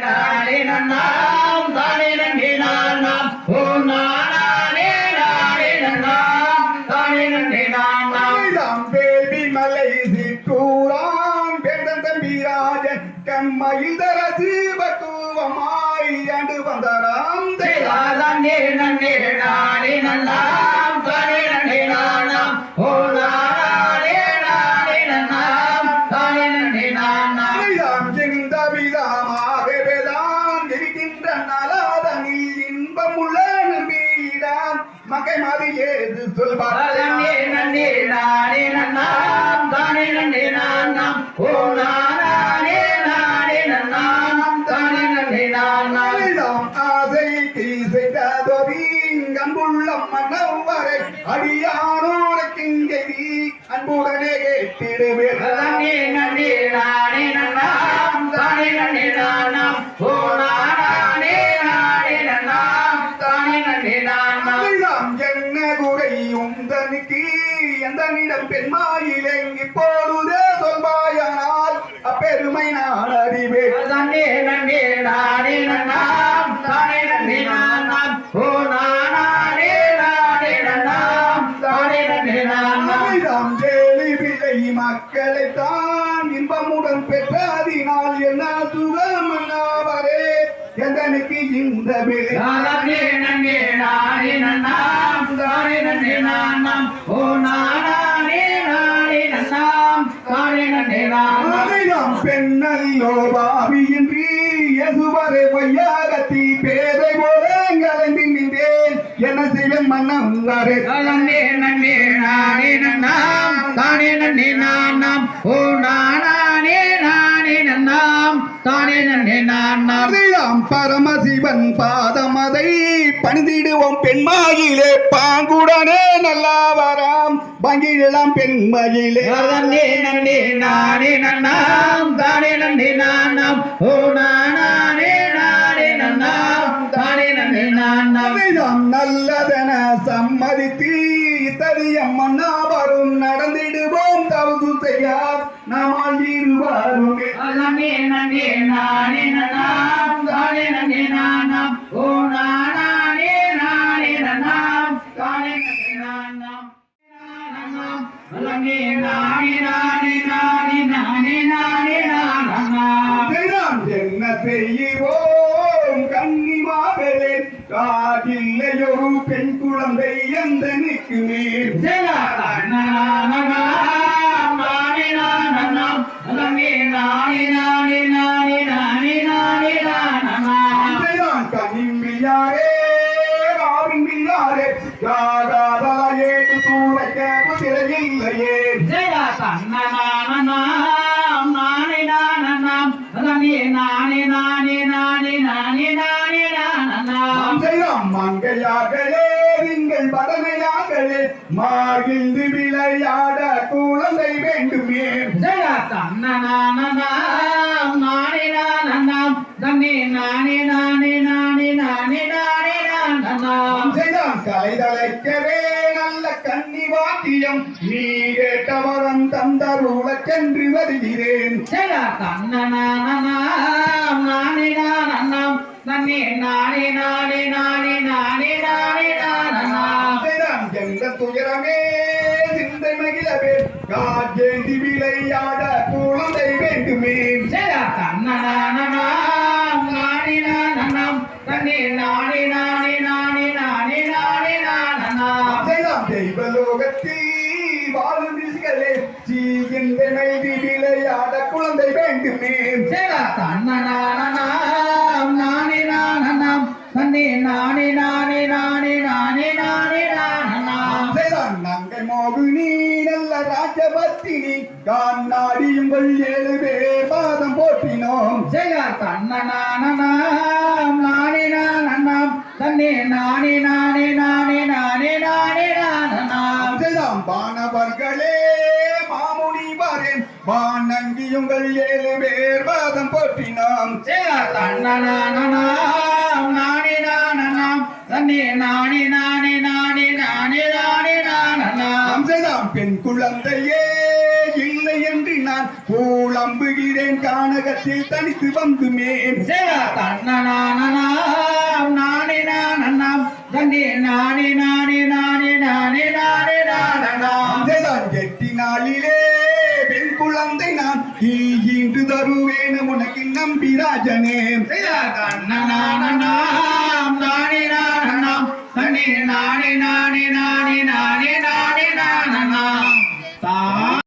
நானே நன்னாம் தானே நன்னே நானாம் ஓ நானே நானே நன்னாம் தானே நன்னே நானாம் பேபி மலை சிற்றூரான் பெருந்தன் தம்பிராஜன் கம்மையில் தரசு பக்குவமாய் ஆண்டு வந்தாராம் தானே நன்னே நானே நன்னாம் தானே நன்னே நானாம் ஓ நானே நானே நன்னாம் தானே நன்னே நானாம் எந்த விதமாக வேதான் இருக்கின்ற நலாதனில் இன்பமுள்ள நம்பியிடம் மகை மாறி ஏது சொல்வார் தானே நன்னே நானே நன்னாம் தானே நன்னே நானாம் ஓ நானே நானே நன்னாம் தானே நன்னே நானாம் ஆசை செய்ததொரு அன்புள்ள மன்னவரை அடியானோரக்கிங்கி அன்புடனே கேட்டிடுவேன் தானே நன்னே நானே நன்னாம் தானே நன்னே நானாம் ஓ நானே நானே நன்னாம் தானே நன்னே நானாம் என்ன குறையும் தனுக்கு எந்தனிடம் பெண்மாயிலே இப்பொழுதே சொல்வாயானால் அப்பெருமை நான் அறிவேன் தானே நன்னே நானே நன்னாம் தானே நன்னே நானாம் ஓ நானே நானே நன்னாம் தானே நன்னே நானாம் ஜேலி விலை மக்களைத்தான் இன்பமுடன் பெற்றதினால் என்ன சுகமன்னவரே எந்தனுக்கு இந்த விலை தானே நன்னே நானே நன்னாம் தானே நன்னே நானாம் ஓ நானே நானே நன்னாம் தானே நன்னே நானாம் பெண்ணல்லோ பாவியின்றி யசுவரை பொய்யாகத்தி பேதை போல கலந்து நின்றேன் என்ன செய்வேன் மன்னம் தானே நன்னே நானே நன்னாம் தானே நன்னே நானாம் ஓ நானே நானே நன்னாம் தானே நன்னே நானாம் பரமசிவன் பாதமதை பணிந்திடுவோம் பெண்மாயிலே பாங்குடனே நல்லா வராம் பங்கிடலாம் பெண்மயிலே தானே நன்னே நானே நன்னாம் தானே நன்னே நானாம் ஓ நானே நானே நன்னாம் தானே நன்னே நானாம் நல்லதென சம்மதித்து இத்தரியம் மன்னா வரும் நடந்திடுவோம் தவறு செய்யார் நாமால் இருவாருமே தானே நன்னே நானே நன்னாம் தானே நன்னே நானாம் ஓ நானே நானே நன்னாம் தானே நன்னே நானாம் தானே நானே நானே நானே நானே நானே நானாம் என்ன செய்வோம் கன்னிமார்களே காதில்லையொரு பெண் குழந்தை எந்தனுக்கு மேல் கனிமியாரே ஆவின்மியாரே யாராலே தூளைக்க திரையில்லையே மங்கையார்களே நீங்கள் பதனையார்களே மாகிழ்ந்து விளையாட குழந்தை வேண்டுமே கலைதலைக்கவே நல்ல கன்னி வாக்கியம் நீ கேட்டவரம் தந்தருள சென்று வருகிறேன் எந்த துயரமே சிந்தை மகிழவே காஜேந்தி விளையாட குழந்தை வேண்டுமே தெய்வலோகத்தில் வாழும் ரிஷிகளே சீகின்ற மைதி விளையாட குழந்தை வேண்டுமே நங்கை மோகினி நல்ல ராஜபத்தினி காநாடியுங்கள் 7 பேர் பாதம் போற்றினோம் பானவர்களே மாமுனிவரே வானங்கியுங்கள் 7 பேர் பாதம் போற்றினோம் பெண் குழந்தையே இல்லை என்று நான் பூலம்புகிறேன் கானகத்தில் தனித்து வந்துமே தன்னனானாம் நானே நானாம் தன்னே நானே நானே நானே நானே நானே நானாம் எட்டி நாளிலே பெண் குழந்தை நான் இன்று தருவேன் உனக்கு நம்பிராஜனே தன்னனானாம் நானே நானாம் தன்னே நானே நானே நானே நானே நானே நானாம்